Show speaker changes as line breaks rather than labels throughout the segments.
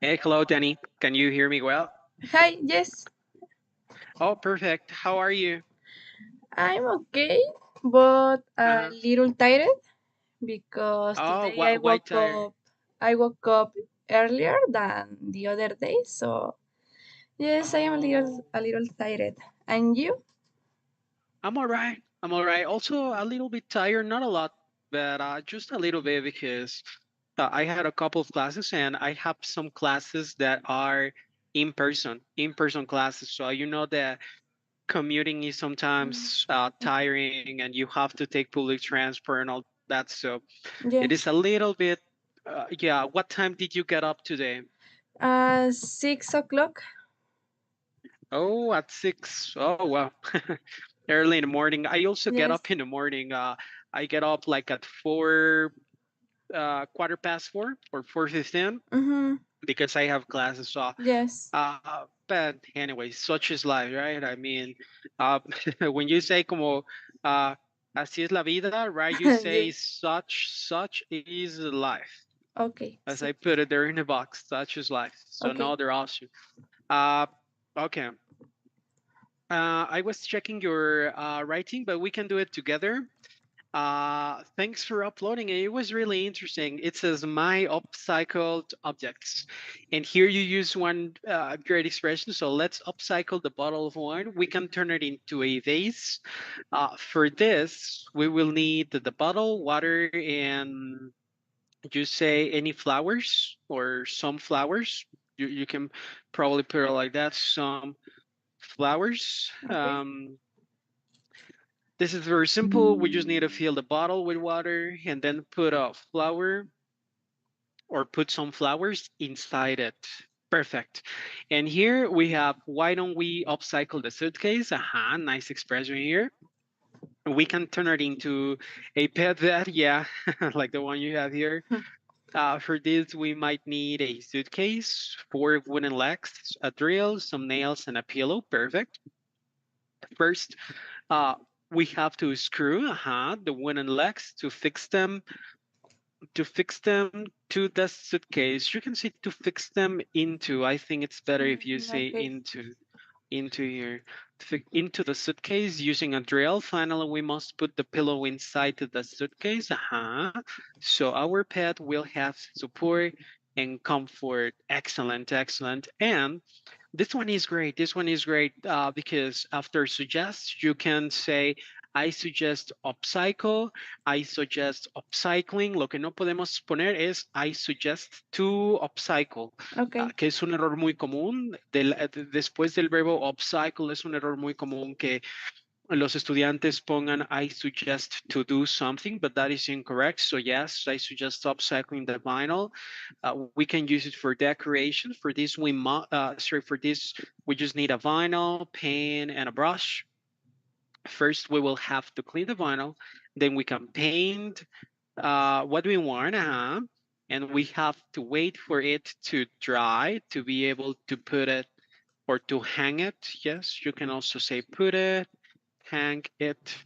Hey, hello, Danny. Can you hear me well?
Hi, yes,
Oh, perfect. How are you?
I'm okay, but a
Uh-huh.
little tired because
Oh,
today
why tired?
I woke up earlier than the other day, so yes, I am
Oh,
a little tired. And you?
I'm all right. I'm all right. Also, a little bit tired, not a lot, but just a little bit because I had a couple of classes and I have some classes that are in person classes. So you know that commuting is
Mm,
sometimes tiring and you have to take public transport and all that. So it is
yes.
a little bit, yeah. What time did you get up today?
6 o'clock.
Oh, at 6. Oh, well, early in the morning. I also get
Yes.
up in the morning. I get up like at 4, quarter past 4 or 4:15
Mm-hmm.
because I have classes. So,
Yes.
but anyway, such is life, right? I mean, uh, when you say como, así es la vida, right? You say
Yes.
such is life.
Okay.
As
Sí.
I put it there in the box, such is life. So no
Okay.
other option. Uh, okay. I was checking your writing, but we can do it together. Thanks for uploading it. It was really interesting. It says my upcycled objects. And here you use one great expression. So let's upcycle the bottle of wine. We can turn it into a vase. For this, we will need the bottle, water, and you say any flowers or some flowers. You can probably put it like that. Some flowers.
Okay.
This is very simple. We just need to fill the bottle with water and then put a flower or put some flowers inside it. Perfect. And here we have, why don't we upcycle the suitcase? Nice expression here. We can turn it into a pet bed, yeah, like the one you have here. For this, we might need a suitcase, 4 wooden legs, a drill, some nails, and a pillow. Perfect. First, uh, we have to screw the wooden legs to fix them to the suitcase. You can say to fix them into. I think it's better if you say
Okay.
into here. Into the suitcase using a drill. Finally, we must put the pillow inside the suitcase. So our pet will have support and comfort. Excellent, excellent. And this one is great. This one is great because after suggest, you can say, I suggest upcycle, I suggest upcycling. Lo que no podemos poner es I suggest to upcycle,
Okay.
que es un error muy común. Después del verbo upcycle es un error muy común que los estudiantes pongan I suggest to do something, but that is incorrect. So yes, I suggest upcycling the vinyl. We can use it for decoration. For this, for this, we just need a vinyl, paint, and a brush. First, we will have to clean the vinyl. Then we can paint what we want, and we have to wait for it to dry to be able to put it or to hang it. Yes, you can also say put it, hang it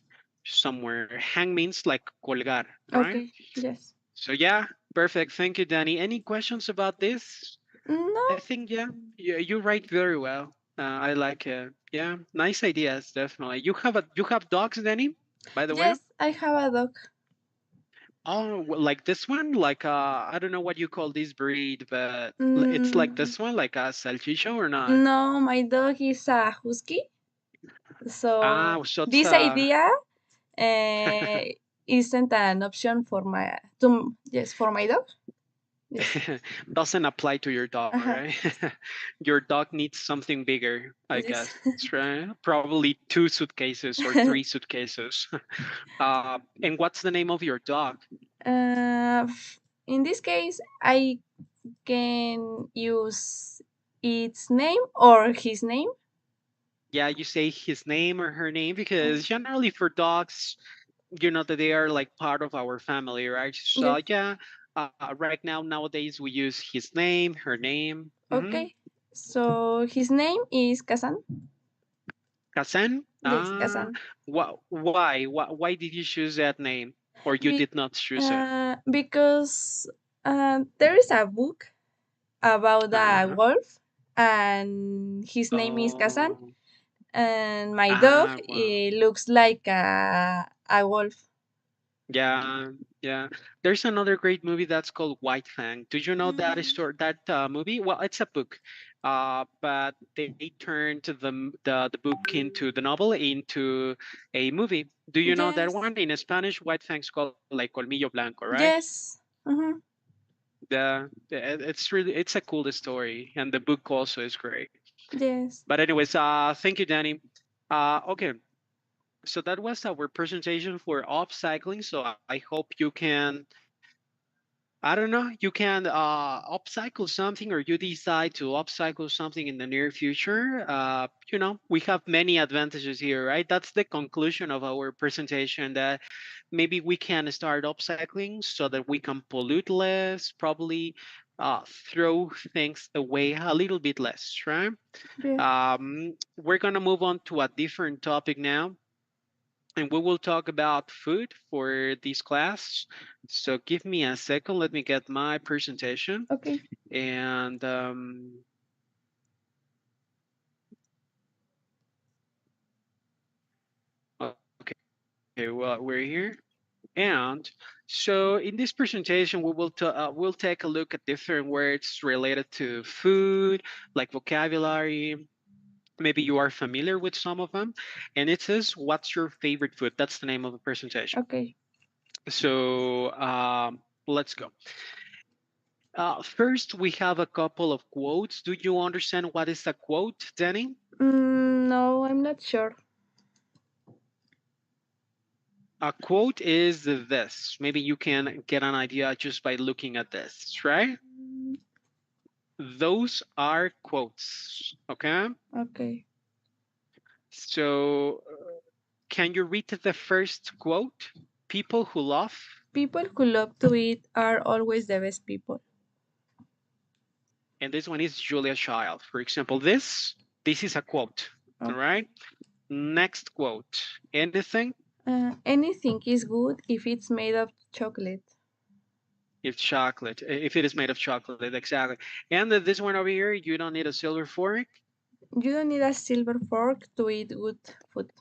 somewhere. Hang means like colgar, right?
Okay. Yes.
So yeah, perfect. Thank you, Danny. Any questions about this? I
No.
think yeah, you write very well. I like it. Yeah, nice ideas, definitely. You have dogs, Danny? By the way?
Yes, I have a dog.
Oh, like this one? Like I don't know what you call this breed, but it's like
Mm,
this one, like a salchicha or not?
no, my dog is a husky. So
So it's
this idea uh, isn't an option for for my dog. Yes.
doesn't apply to your dog,
Uh-huh.
right? Your dog needs something bigger, I
Yes.
guess, right? Probably 2 suitcases or 3 suitcases. And what's the name of your dog?
In this case, I can use its name or his name.
Yeah, you say his name or her name because generally for dogs, you know that they are like part of our family, right? So
Yes.
yeah, right now nowadays we use his name, her name.
Okay. So his name is Kazan.
Kasen?
Yes, Kazan.
Why did you choose that name, or you
Be-
did not choose it?
because there is a book about a
Uh-huh.
wolf, and his name is Kazan.
Oh,
And my dog
wow.
looks like a wolf.
Yeah, yeah. There's another great movie that's called White Fang. Do you know that
Mm,
story, that movie? Well, it's a book, but they turned the book into the novel into a movie. Do you know that
yes,
one? In Spanish, White Fang's called like Colmillo Blanco, right?
yes,
It's a cool story, and the book also is great.
yes.
But anyways, thank you, Danny. Okay, so that was our presentation for upcycling. So I hope you can, I don't know, you can upcycle something, or you decide to upcycle something in the near future. We have many advantages here, right? That's the conclusion of our presentation, that maybe we can start upcycling so that we can pollute less, probably throw things away a little bit less, right?
Yeah.
We're going to move on to a different topic now, and we will talk about food for this class. So give me a second. Let me get my presentation.
Okay.
And okay, well, we're here. And so in this presentation, we'll take a look at different words related to food, like vocabulary. Maybe you are familiar with some of them. And it says, "What's your favorite food?" That's the name of the presentation.
Okay.
So let's go. First, we have a couple of quotes. Do you understand what is a quote, Danny?
No, I'm not sure.
A quote is this. Maybe you can get an idea just by looking at this, right?
Mm,
Those are quotes, okay?
okay.
So, can you read the first quote? People who laugh,
People who love to eat are always the best people.
and this one is Julia Child. For example, this is a quote, all
Okay.
right? Next quote. Anything?
Anything is good if it's made of chocolate.
If chocolate, if it is made of chocolate, exactly. And this one over here, you don't need a silver fork.
You don't need a silver fork to eat good food.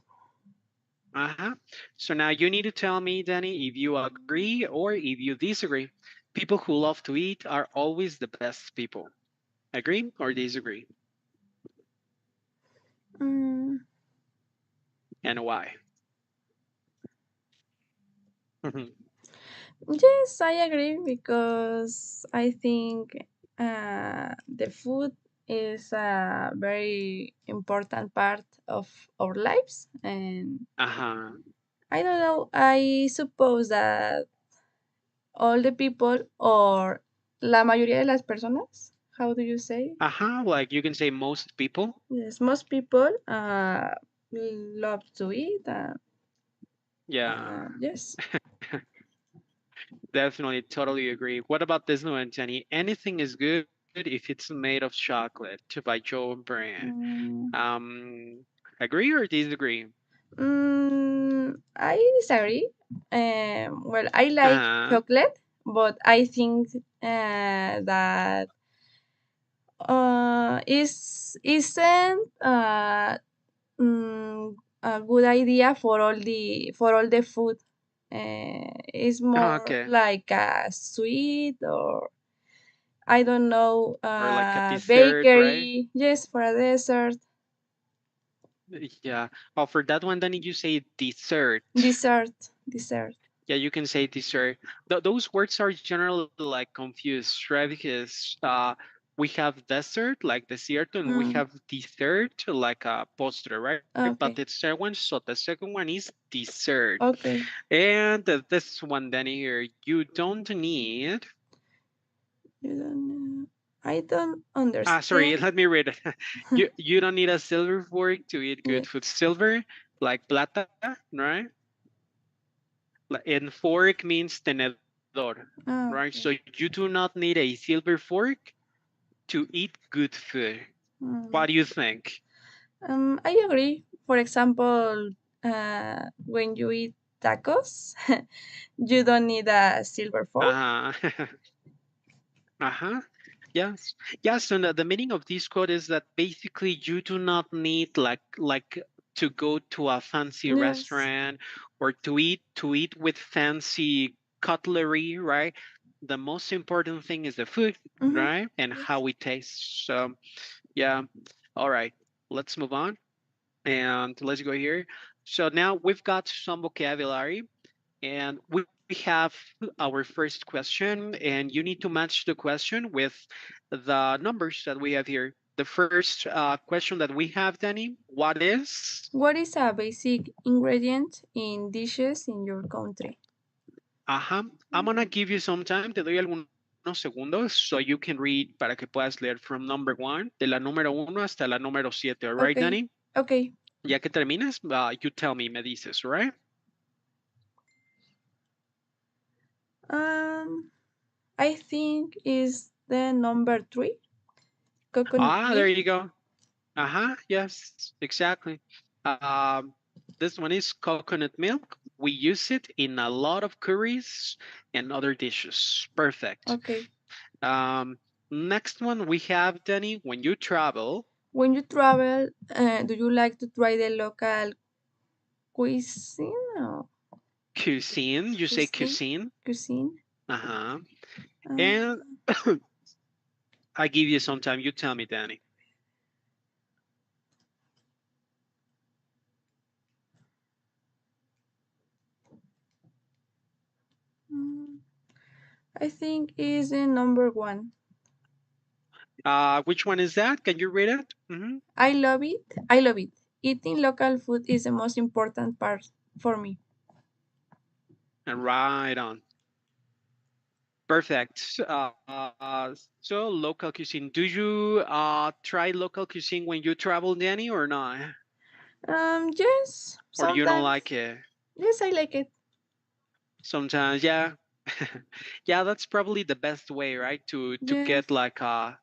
Uh-huh. So now you need to tell me, Danny, if you agree or if you disagree. People who love to eat are always the best people. Agree or disagree?
Mm,
And why?
yes, I agree because I think the food is a very important part of our lives, and
Uh-huh.
I don't know. I suppose that all the people or la mayoría de las personas, how do you say?
Uh-huh. Like you can say most people.
Yes, most people love to eat.
Yeah.
Yes.
Definitely, totally agree. What about this one, Jenny? Anything is good if it's made of chocolate by Joe Brand.
Mm,
Agree or disagree?
I disagree. Well, I like
Uh-huh.
chocolate, but I think that isn't a good idea for all the food. It's more
Okay.
like a sweet or I don't know,
Or like a dessert, right?
bakery. Yes, for a dessert.
Yeah. Oh, for that one, then you say dessert.
Dessert.
Yeah, you can say dessert. Those words are generally like confused, right? Because we have dessert, like desierto, and we
Mm,
have dessert, like a postre, right? But it's
okay.
second one, so the second one is dessert.
Okay.
And this one, then here, you don't need
You don't know. I don't
Sorry,
understand.
let me read it. You don't need a silver fork to eat
Yeah.
good food. Silver, like plata, right? And fork means tenedor, right?
Ah,
So
okay.
you do not need a silver fork to eat good food. What do
Mm.
you think?
I agree. For example, when you eat tacos, you don't need a silver fork.
Uh-huh. Uh-huh. Yes. Yes, and the meaning of this quote is that basically you do not need like to go to a fancy
Yes.
restaurant or to eat with fancy cutlery, right? The most important thing is the food,
Mm-hmm.
right? And
Yes.
how it tastes. So, yeah. All right. Let's move on and let's go here. So now we've got some vocabulary and we have our first question, and you need to match the question with the numbers that we have here. The first question that we have, Danny, what is?
What is a basic ingredient in dishes in your country?
Ajá. I'm gonna give you some time, te doy algunos segundos, so you can read para que puedas leer from number one, de la número uno hasta la número siete. All right,
Okay.
Danny?
Okay.
Ya que termines, you tell me, me dices, all right?
Um, I think is the number three, coconut
There
milk.
you go. Uh-huh, yes, exactly. Um, this one is coconut milk. We use it in a lot of curries and other dishes. Perfect.
Okay.
Um, Next one we have, Danny, when you travel,
When you travel, do you like to try the local cuisine or
cuisine. You say
cuisine?
cuisine.
Cuisine.
Uh-huh.
Uh,
And I give you some time. You tell me, Danny.
mm, I think is the number one.
Which one is that? Can you read it? Mm-hmm.
I love it. I love it. Eating local food is the most important part for me.
And right on. Perfect. So local cuisine. Do you try local cuisine when you travel, Danny, or not?
Yes,
Or you don't
sometimes.
like it?
Yes, I like it.
Sometimes, yeah. Yeah, that's probably the best way, right? To
Yes,
get like I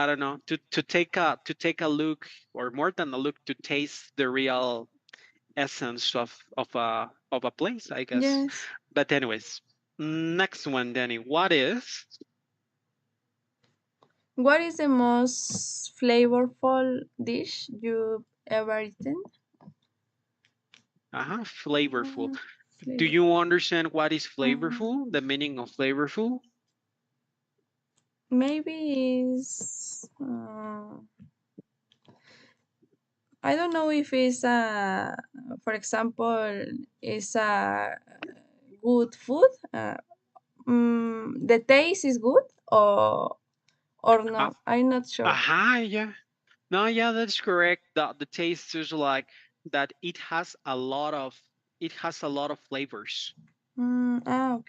don't know, to take a look, or more than a look, to taste the real essence of a place, I guess.
yes.
But anyways, next one, Danny. What is
What is the most flavorful dish you've ever eaten?
flavorful? Do
Flavor.
you understand what is flavorful?
Um,
The meaning of flavorful?
maybe is I don't know if it's for example, it's a good food. The taste is good or
Uh,
no. I'm not sure.
yeah. No, yeah, that's correct. The taste is like that. It has a lot of flavors.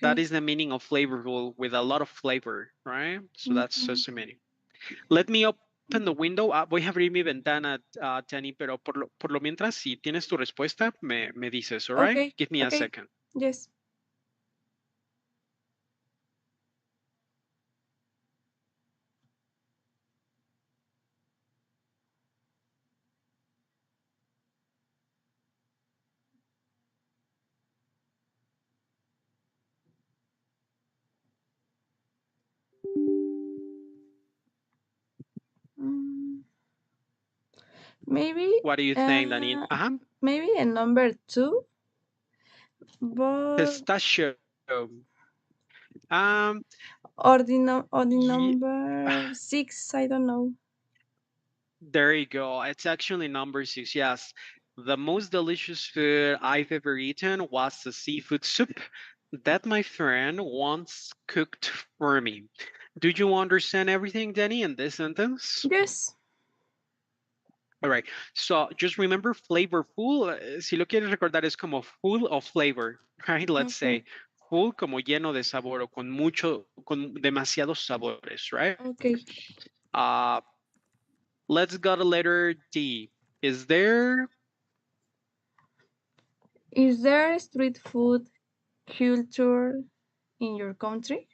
That
Okay.
is the meaning of flavorful, with a lot of flavor, right? So that's
Mhm.
just the meaning. Let me open the window. Voy a abrir mi ventana, Jenny, pero por lo mientras, si tienes tu respuesta, me dices, all right?
Okay.
Give me a
Okay.
second.
Yes. Mm, maybe
What do you think, Danny?
uh maybe a number two, but
Pistachio. Um,
or the
ye-
number six. I don't know.
there you go. It's actually number six. Yes. The most delicious food I've ever eaten was the seafood soup that my friend once cooked for me. Do you understand everything, Danny, in this sentence?
Yes.
All right. So just remember flavorful. Si lo quieres recordar, es como full of flavor, right? Let's
Okay.
say full como lleno de sabor o con con demasiados sabores, right?
Okay.
Uh, let's go to letter D. Is there
Is there street food culture in your country?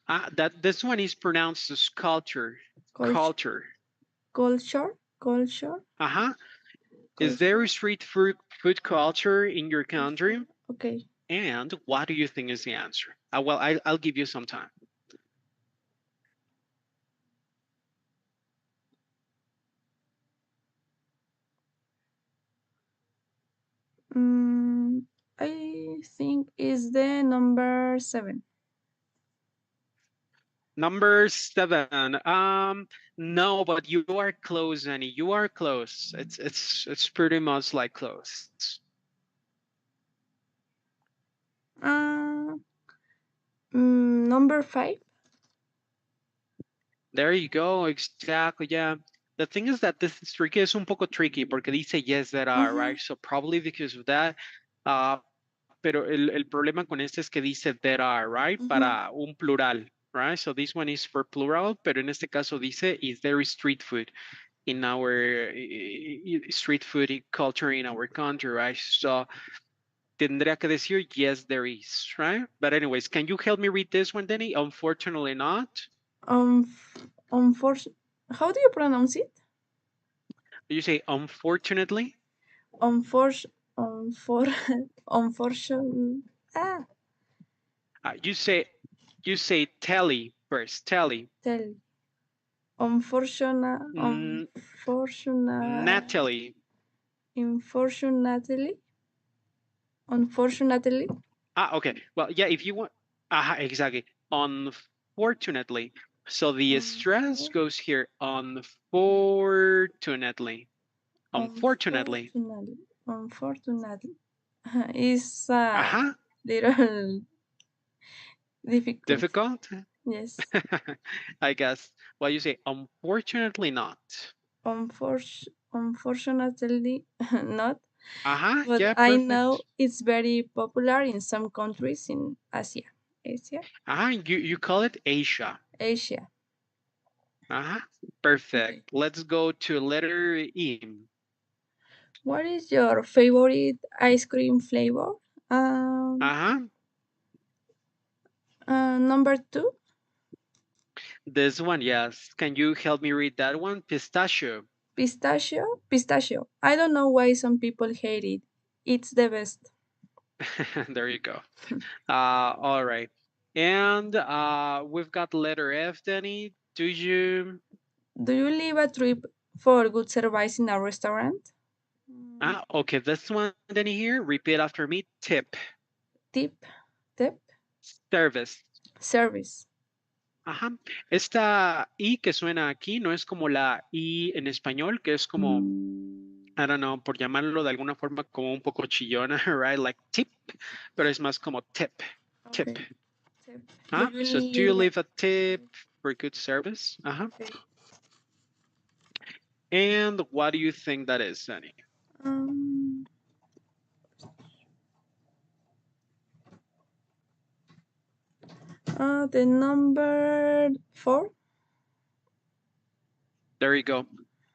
that this one is pronounced as culture?
Culture,
Culture.
culture,
Uh-huh. Is there
culture,
street food culture in your country?
culture. Okay.
And what do you think is the answer? Well, I'll give you some time.
Mm, I think is the number 7.
Number 7. No, but you are close, Annie. You are close. It's pretty much like close.
Uh, Number 5.
There you go. Exactly. Yeah. The thing is that this is tricky. Es un poco tricky porque dice yes there are,
Uh-huh.
right? So probably because of that. Pero el problema con este es que dice there are, right? Para
Uh-huh.
un plural, right? So this one is for plural, pero en este caso dice is there is street food in our street food culture in our country, right? So tendría que decir yes there is, right? But anyways, can you help me read this one, Denny? Unfortunately not.
Um, unfortunately, how do you pronounce it?
You say unfortunately.
Unfor, unfor, unfortunately. Ah,
You say telly first. Telly.
tell. Unfortunate,
Mm,
unfortunate,
Natalie.
unfortunately, unfortunately,
Okay. Well, yeah. If you want, exactly. Unfortunately. So the stress
unfor,
goes here. Unfortunately. Unfortunately.
unfortunately, unfortunately, is
Uh-huh.
little difficult.
Difficult?
Yes,
I guess. Well, you say unfortunately not.
Unfortunately, not.
Uh-huh.
But
Yeah,
I know
perfect.
it's very popular in some countries in Asia. Asia?
You call it Asia.
Asia.
Uh-huh.
Okay.
Perfect. Let's go to letter E.
What is your favorite ice cream flavor? Um,
Uh-huh.
Number 2,
This one, yes. Can you help me read that one? Pistachio.
pistachio. Pistachio. I don't know why some people hate it. It's the best.
There you go. All right. And we've got letter F, Danny. Do you
Do you leave a trip for good service in a restaurant? Mm,
okay, this one, Danny here. Repeat after me. Tip.
Tip, tip,
Service.
service.
Ajá. Esta I que suena aquí no es como la I en español, que es como, I don't know, por llamarlo de alguna forma como un poco chillona, right? Like tip, pero es más como tip, tip.
Okay. Tip. Do
Ah,
you
so do you
leave?
leave a tip for good service? Uh-huh.
Okay.
And what do you think that is, Sunny?
Um, the number 4.
There you go.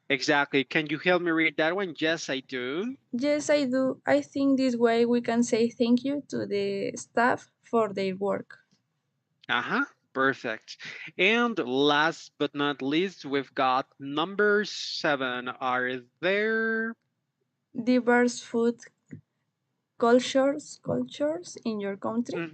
Exactly. Can you help me read that one? Yes, I do.
Yes, I do. I think this way we can say thank you to the staff for their work.
Uh-huh. Perfect. And last but not least, we've got number 7. Are there
Diverse food cultures in your country.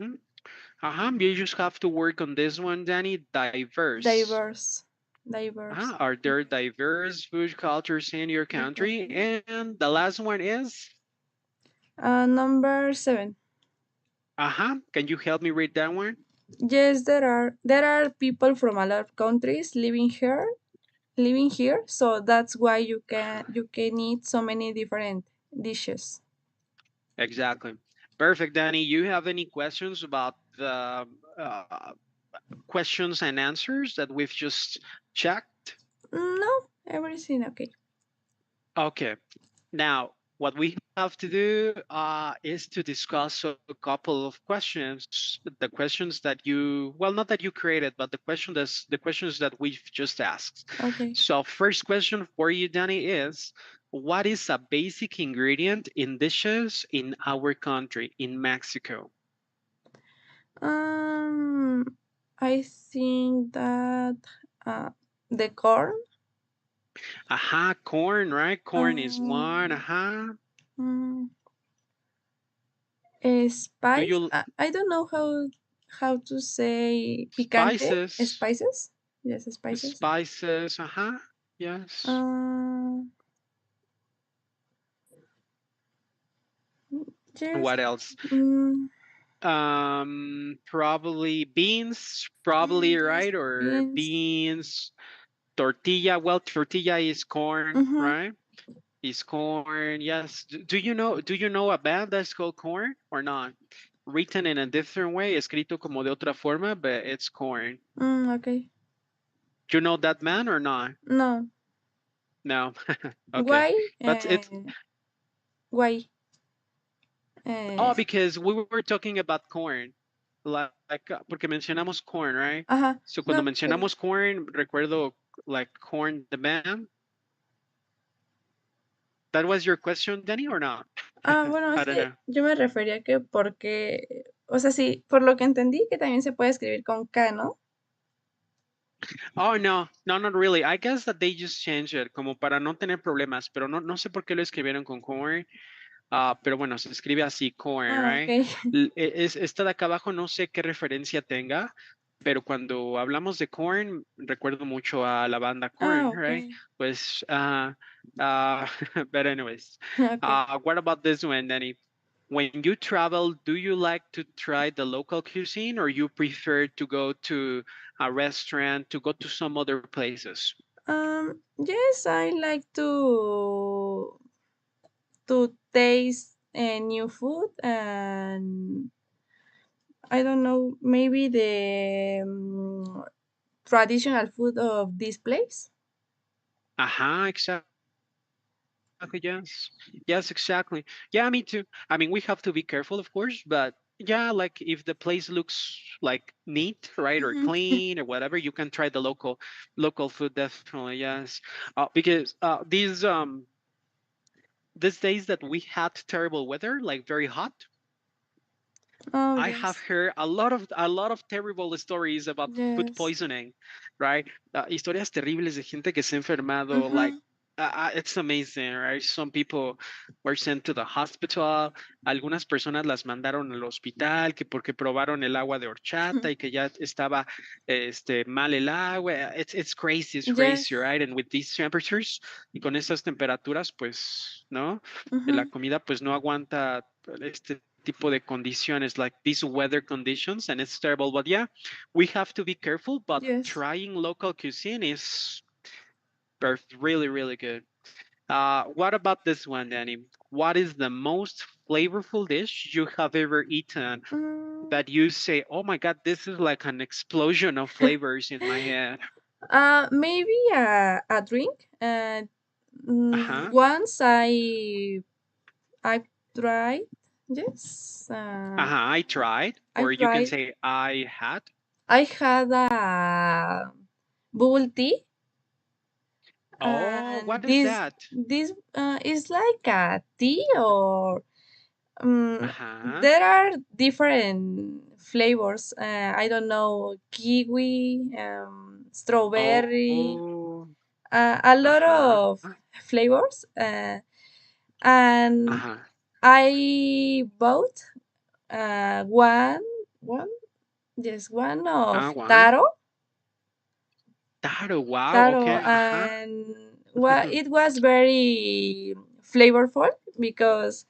Mm-hmm. You just have to work on this one, Danny. Diverse.
Diverse, diverse.
Are there diverse food cultures in your
Your
country?
country.
And the last one is,
Number 7.
Can you help me read that one?
Yes, there are people from a lot of countries living here, so that's why you can eat so many different dishes.
Exactly. Perfect, Danny. You have any questions about the questions and answers that we've just checked?
No, everything okay.
Okay. Now, what we have to do is to discuss a couple of questions, the questions that you, well, not that you created, but the questions that we've just asked.
Okay.
So, first question for you, Danny, is what is a basic ingredient in dishes in our country, in Mexico?
Um, I think that uh, the corn,
Aha, corn, right? Corn is one.
um,
Aha.
mm,
Do
spice.
you
I don't know how to say picante
spices?
spices. Yes, spices.
Spices. Aha. Yes.
Um, yes.
What else?
Mm,
Probably beans, probably,
yes,
right? Or
beans.
beans, tortilla. Well, tortilla is corn,
Mm-hmm.
right? Is corn. Yes. Do you know a band that's called Corn or not? Written in a different way, escrito como de otra forma, but it's corn.
Okay.
Do you know that man or not?
No.
No. Okay.
Why?
But it's
Why?
oh,
Uh,
because we were talking about corn. Like porque mencionamos corn, right?
ajá.
So cuando
No, pero.
mencionamos corn, recuerdo like corn the band. That was your question, Danny, or not?
Bueno,
I
es
don't
que
know.
yo me refería que porque, o sea, sí, por lo que entendí que también se puede escribir con K, ¿no?
Oh, no, no, not really. I guess that they just changed it como para no tener problemas, pero no, no sé por qué lo escribieron con corn. Pero bueno, se escribe así, corn,
Ok.
right? Esta de acá abajo no sé qué referencia tenga, pero cuando hablamos de corn, recuerdo mucho a la banda Korn,
Ok.
right? Pues, uh, but anyways,
Ok.
what about this one, Danny? When you travel, do you like to try the local cuisine or you prefer to go to a restaurant, to go to some other places?
Yes, I like to taste new food and I don't know, maybe the traditional food of this place.
Aha, exactly. Yes. Yes, exactly. Yeah, me too. I mean, we have to be careful, of course, but yeah, like if the place looks like neat, right, or
Mhm.
clean or whatever, you can try the local food definitely. Yes. Because these days that we had terrible weather, like very hot,
Oh,
I have
yes.
heard a lot of terrible stories about food
Yes.
poisoning, right? Historias terribles de gente que se ha enfermado. Like
Mm-hmm.
it's amazing, right? Some people were sent to the hospital. Algunas personas las mandaron al hospital que porque probaron el agua de horchata y que ya estaba mal el agua. It's crazy, it's
Yes.
crazy, right? And with these temperatures y con estas temperaturas, pues, ¿no? La
Mm-hmm.
comida pues no aguanta este tipo de condiciones, like these weather conditions, and it's terrible. But yeah, we have to be careful. But
Yes.
trying local cuisine is really, really good. What about this one, Danny? What is the most flavorful dish you have ever eaten
Mm.
that you say, "Oh my God, this is like an explosion of flavors in my head"?
Maybe a drink.
Uh huh.
Once I tried. Yes.
Uh huh. I tried,
I
or you can
tried.
say I had.
I had a bubble tea,
Oh,
and
what is that?
this is like a tea or
Uh huh.
there are different flavors. I don't know, kiwi, strawberry,
Oh.
a lot
Uh-huh.
of flavors. And
Uh-huh.
I bought one, one, yes, one of
One.
taro,
Taro, wow,
taro,
okay. Uh-huh.
and it was very flavorful because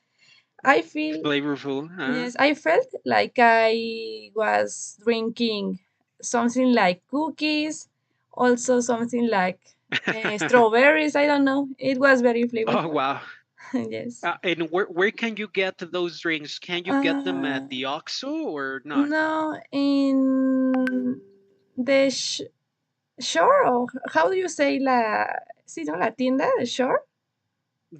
I feel.
Flavorful, huh?
Yes, I felt like I was drinking something like cookies, also something like strawberries. I don't know. It was very
Oh,
flavorful.
wow.
Yes.
And where can you get those drinks? Can you get them
Uh,
at the OXXO or not?
no, in the shore, or how do you say la, sí, no, la tienda, the shore?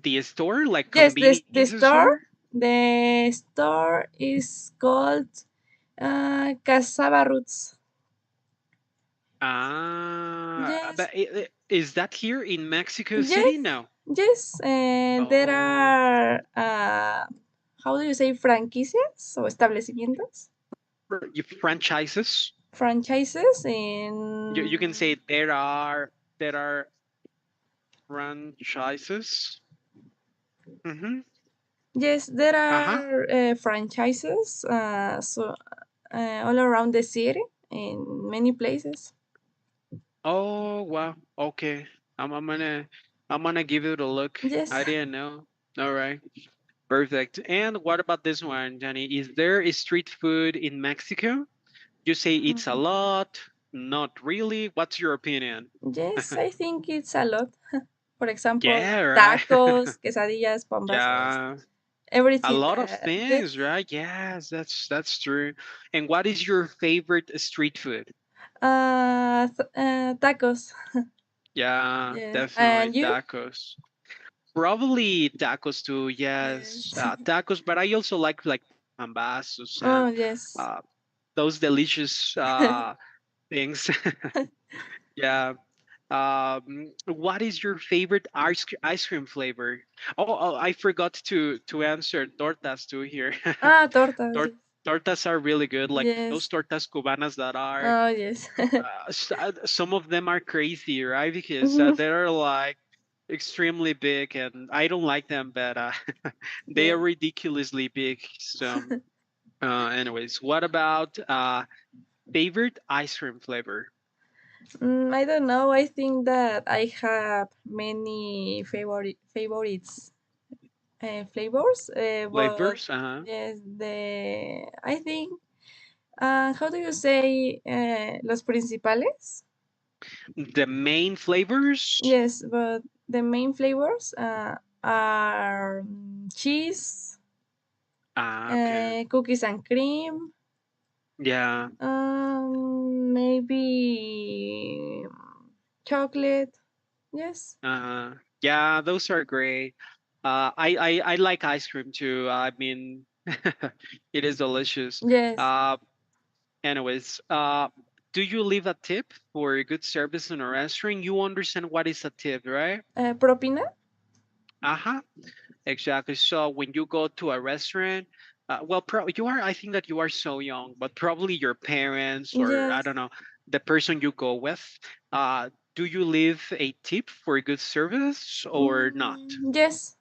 The store, like
Yes,
convenience store?
the store is called Casaba Roots. Yes,
But is that here in Mexico City?
yes,
No.
yes. There
Oh,
are how do you say franquicias o establecimientos,
franchises.
franchises
You can say
in.
there are franchises. Mm-hmm.
Yes, there
Uh-huh.
are franchises all around the city in many places.
Oh, wow. Okay. I'm gonna give it a look.
Yes.
I didn't know. All right. Perfect. And what about this one, Johnny? Is there a street food in Mexico? You say it's a
Mm,
lot, not really. What's your opinion?
yes, I think it's a lot. For example,
Yeah, right.
tacos, quesadillas, pambazos,
Yeah. A
everything
lot of
that. Yes.
things, right? Yes, that's true. And what is your favorite street food?
Tacos.
Yeah,
Yes.
definitely
And you?
tacos. Probably tacos too. Yes,
Yes.
tacos. But I also like pambazos
Oh,
and
yes.
uh, those delicious things. Yeah. What is your favorite ice cream flavor? Oh, I forgot to answer tortas too here.
Tortas.
Tor- Tortas are really good, like those
Yes.
tortas cubanas that are.
Oh, yes.
Some of them are crazy, right? Because
Mhm.
they're like extremely big, and I don't like them, but they are
Yes.
ridiculously big. So, anyways, what about favorite ice cream flavor?
I don't know. I think that I have many favorites flavors, but
Flavors? Uh-huh.
yes, I think how do you say los principales?
The main flavors?
Yes, but the main flavors are cheese,
Okay.
cookies and cream,
Yeah.
maybe chocolate. Yes,
Yeah, those are great. I like ice cream too. I mean, it is delicious.
yes.
Uh, anyways, do you leave a tip for good service in a restaurant? You understand what is a tip, right?
Propina.
Uh-huh. Exactly. So when you go to a restaurant, well, you are, I think that you are so young, but probably your parents or I
Yes.
don't know, the person you go with, do you leave a tip for good service or not?
Yes,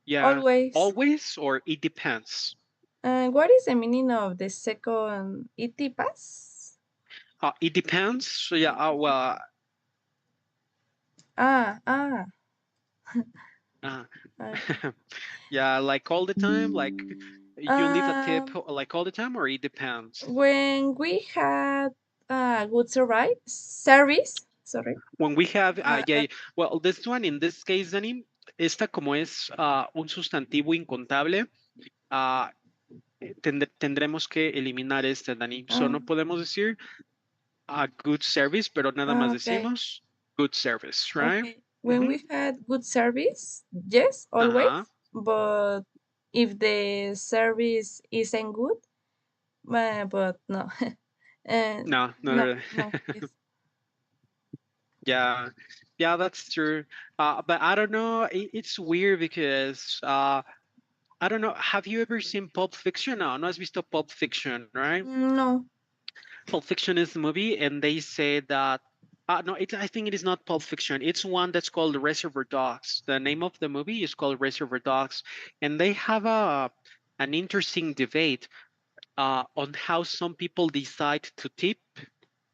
Yeah,
always.
always or it depends.
What is the meaning of the second itipas?
It depends. So yeah,
Itipas.
well,
Ah, ah.
uh,
Okay.
yeah, like all the time, like you leave a tip
Um,
like all the time, or it depends.
when we had good service, sorry.
When we have,
Uh,
yeah,
uh,
yeah. Well, this one in this case, Dani, esta como es un sustantivo incontable, ah, tendremos que eliminar este, Dani. So
uh,
no podemos decir good service, pero nada más
okay.
decimos good service, right?
Okay. When
Mm-hmm.
we had good service, yes,
Uh-huh.
always. But if the service isn't good, but no. And
No, not
no,
really.
no, yes.
Yeah, yeah, that's true. But I don't know. It's weird because I don't know. Have you ever seen Pulp Fiction? No, no has visto Pulp Fiction, right?
No.
Pulp Fiction is the movie, and they say that. No, I think it is not Pulp Fiction. It's one that's called Reservoir Dogs. The name of the movie is called Reservoir Dogs, and they have an interesting debate on how some people decide to tip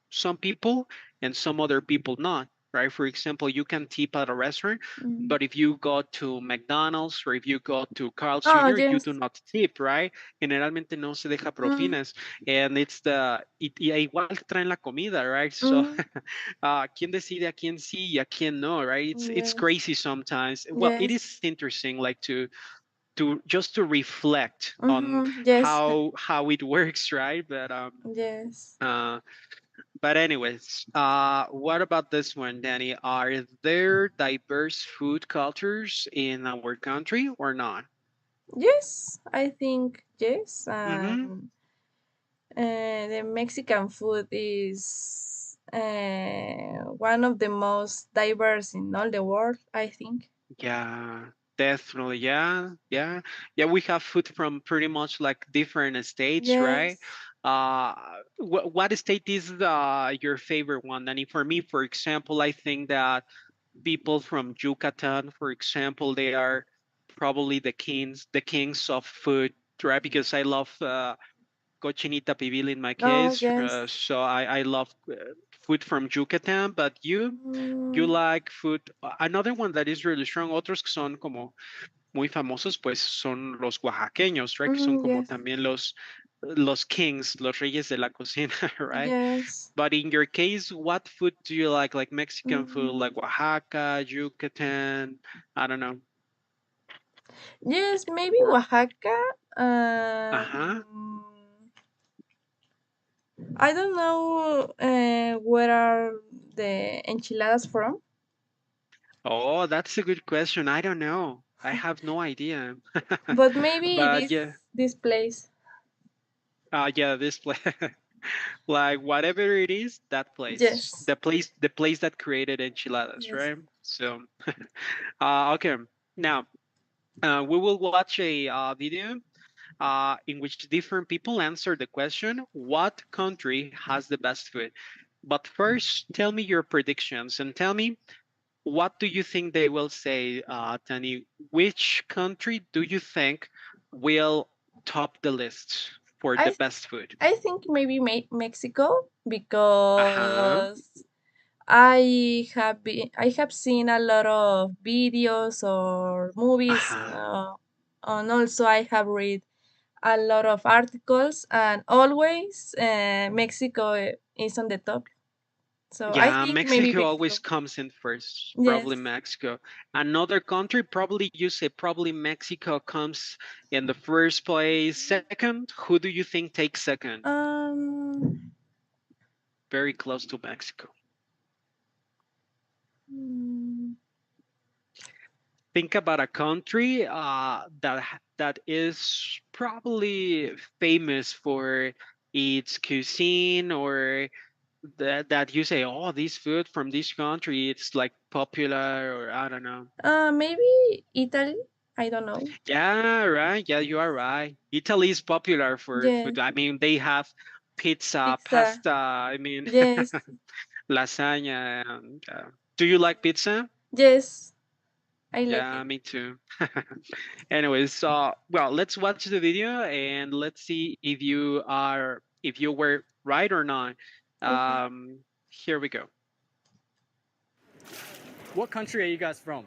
some people and some other people not, right? For example, you can tip at a restaurant,
Mm.
but if you go to McDonald's or if you go to Carl's
Oh,
Jr., you
yes.
do not tip, right? Generalmente no se deja
Mm,
propinas, and it's igual traen la comida, right? So,
mm,
¿quién decide a quién sí y a quién no, right? It's
yes.
crazy sometimes. Well, it
Yes.
is interesting, like to just to reflect on
Mm-hmm. Yes.
how it works, right? But
Yes.
uh, But anyways, what about this one, Danny? Are there diverse food cultures in our country or not?
Yes, I think yes.
Mm-hmm.
The Mexican food is one of the most diverse in all the world, I think.
Yeah, definitely. Yeah, yeah, yeah. We have food from pretty much like different states, right?
Yes.
What state is your favorite one? And for me, for example, I think that people from Yucatan, for example, they are probably the kings of food, right? Because I love cochinita pibil in my
Oh,
case,
yes.
so I love food from Yucatan. But you
Mm,
like food. Another one that is really strong. Otros que son como muy famosos, pues son los oaxaqueños, right? Que son como
yes.
también los kings, los reyes de la cocina, right?
Yes.
But in your case, what food do you like? Like Mexican food,
Mm,
like Oaxaca, Yucatan? I don't know.
yes, maybe
Or
Oaxaca.
uh-huh.
I don't know where are the enchiladas from,
Oh, that's a good question. I don't know. I have no idea.
but maybe
But
this
yeah,
this place.
yeah, this place, like whatever it is, that place,
Yes.
the place that created enchiladas,
Yes.
right? So, okay. Now, we will watch a video in which different people answer the question, what country has the best food? But first, tell me your predictions and tell me what do you think they will say, Tani? Which country do you think will top the list for the
I
best food?
I think maybe Mexico
Uh huh.
because I have seen a lot of videos or
Uh
movies,
huh.
and also I have read a lot of articles, and always Mexico is on the top. So I
Yeah,
think maybe
Mexico always
Mexico.
comes in first. Probably
Yes.
Mexico. Another country, probably you say probably Mexico comes in the first place. Second, who do you think takes second?
Um.
Very close to Mexico.
mm,
Think about a country that is probably famous for its cuisine or that you say, oh, this food from this country, it's like popular or I don't know.
maybe Italy. I don't know.
Yeah, right. Yeah, you are right. Italy is popular for
Yes.
food. I mean, they have pizza,
Pizza.
pasta. I mean,
Yes.
lasagna. And, do you like pizza?
Yes. I like
Yeah,
it.
me too. Anyways, so well, let's watch the video and let's see if you were right or not.
Okay.
Here we go.
What country are you guys from?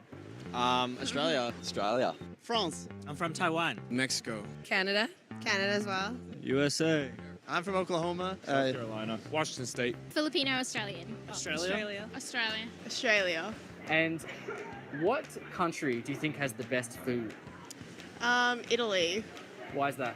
Australia. Australia.
France.
I'm from Taiwan.
Mexico.
Canada. Canada as well.
USA.
I'm from Oklahoma.
South Carolina.
Washington State.
Filipino Australian.
Australia.
Australia.
Australia.
And what country do you think has the best food?
Italy.
Why is that?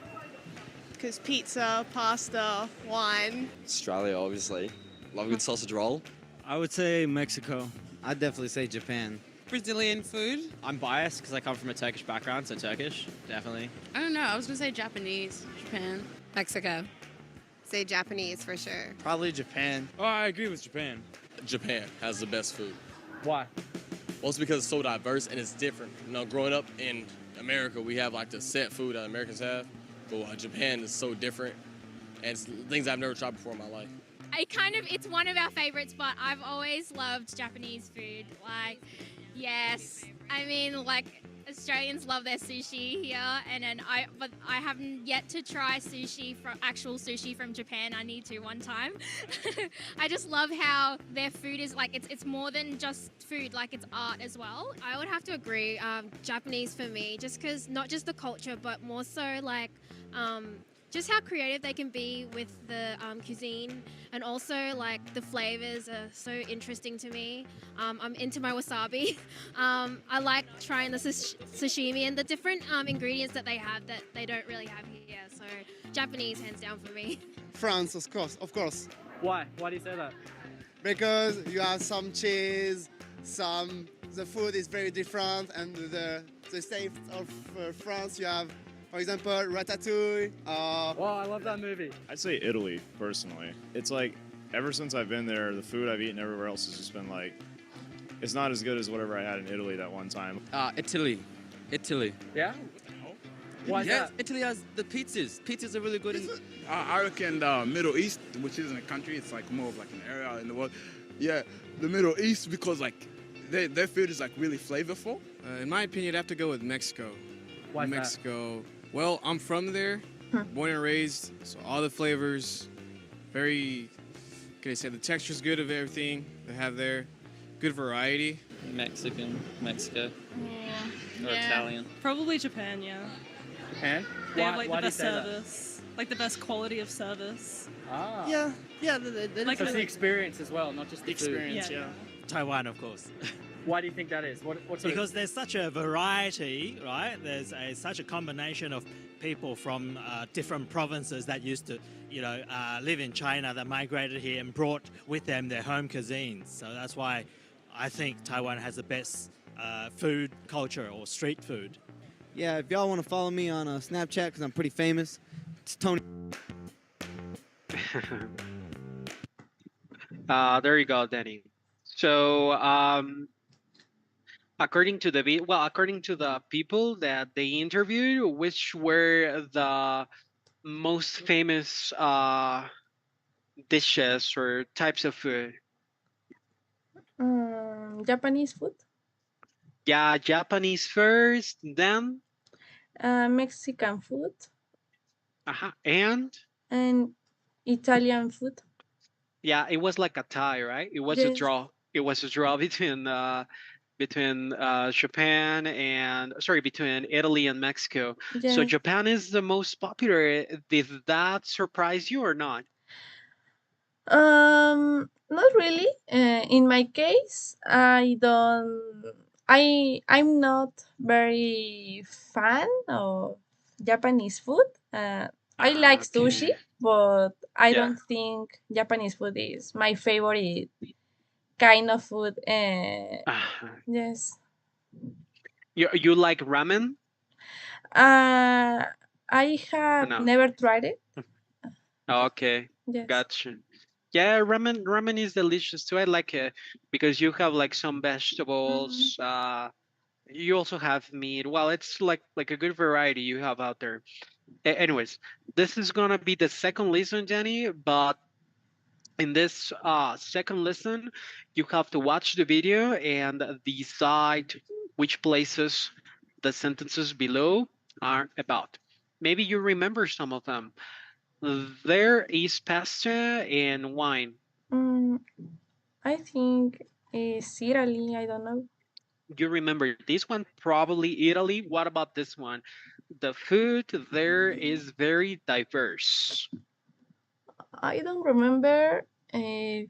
Because pizza, pasta, wine.
Australia, obviously. Love a good sausage roll.
I would say Mexico.
I'd definitely say Japan.
Brazilian food.
I'm biased because I come from a Turkish background, so Turkish, definitely.
I don't know. I was gonna say Japanese, Japan.
Mexico.
Say Japanese for sure.
Probably Japan.
Oh, I agree with Japan.
Japan has the best food.
Why?
Well, it's because it's so diverse and it's different. You know, growing up in America, we have like the set food that Americans have, but Japan is so different, and it's things I've never tried before in my life.
It's one of our favorites, but I've always loved Japanese food. Like, yes, I mean, like Australians love their sushi here, but I haven't yet to try actual sushi from Japan. I need to one time. I just love how their food is like it's more than just food, like it's art as well.
I would have to agree. Japanese for me, just because not just the culture, but more so like just how creative they can be with the cuisine, and also like the flavors are so interesting to me. I'm into my wasabi. I like trying the sashimi and the different ingredients that they have that they don't really have here. So Japanese, hands down for me.
France, of course.
Why? Why do you say that?
Because you have some cheese, the food is very different, and the state of France, you have, for example, ratatouille.
Wow, I love that movie.
I'd say Italy, personally. It's like, ever since I've been there, the food I've eaten everywhere else has just been like, it's not as good as whatever I had in Italy that one time.
Italy.
Yeah? Why is
Yes,
that?
Italy has the pizzas. Pizzas are really good.
I reckon the Middle East, which isn't a country, it's like more of like an area in the world. Yeah, the Middle East, because like their food is like really flavorful.
In my opinion, I'd have to go with Mexico.
Why is that?
Mexico. Well, I'm from there, born and raised, so all the flavors, very, can I say, the texture's good of everything they have there. Good variety.
Mexico, or
Yeah.
Italian.
Probably Japan, yeah.
Japan?
They
Why,
have like
why
the
do you
best
say that?
service, like the best quality of service.
Ah.
Yeah.
Like
So it's the
the-
experience as well, not just the
Experience,
Yeah,
yeah.
Taiwan, of course.
Why do you think that is? What sort of-
Because there's such a variety, right? There's such a combination of people from different provinces that used to, live in China that migrated here and brought with them their home cuisines. So that's why I think Taiwan has the best food culture or street food.
Yeah, if y'all want to follow me on Snapchat, because I'm pretty famous, it's Tony.
There you go, Danny. So, according to the people that they interviewed, which were the most famous dishes or types of food?
Japanese food,
Yeah, Japanese first, then
Mexican food,
and
and Italian food.
yeah, it was like a tie, right? It was a
Yes.
draw. It was a draw between Japan and between Italy and Mexico. So
Yes.
Japan is the most popular. Did that surprise you or not?
Not really. In my case, I'm not very fan of Japanese food. I like sushi,
Okay.
but I
Yeah.
don't think Japanese food is my favorite kind of food. Yes.
You like ramen?
I have
No.
never tried it.
Okay,
Yes.
gotcha. Yeah, ramen is delicious too. I like it because you have like some vegetables. You also have meat. Well, it's like a good variety you have out there. Anyways, this is gonna be the second lesson, Jenny, but in this second lesson, you have to watch the video and decide which places the sentences below are about. Maybe you remember some of them. There is pasta and wine.
Mm, I think it's Italy. I don't know.
You remember this one, probably Italy. What about this one? The food there is very diverse.
I don't remember if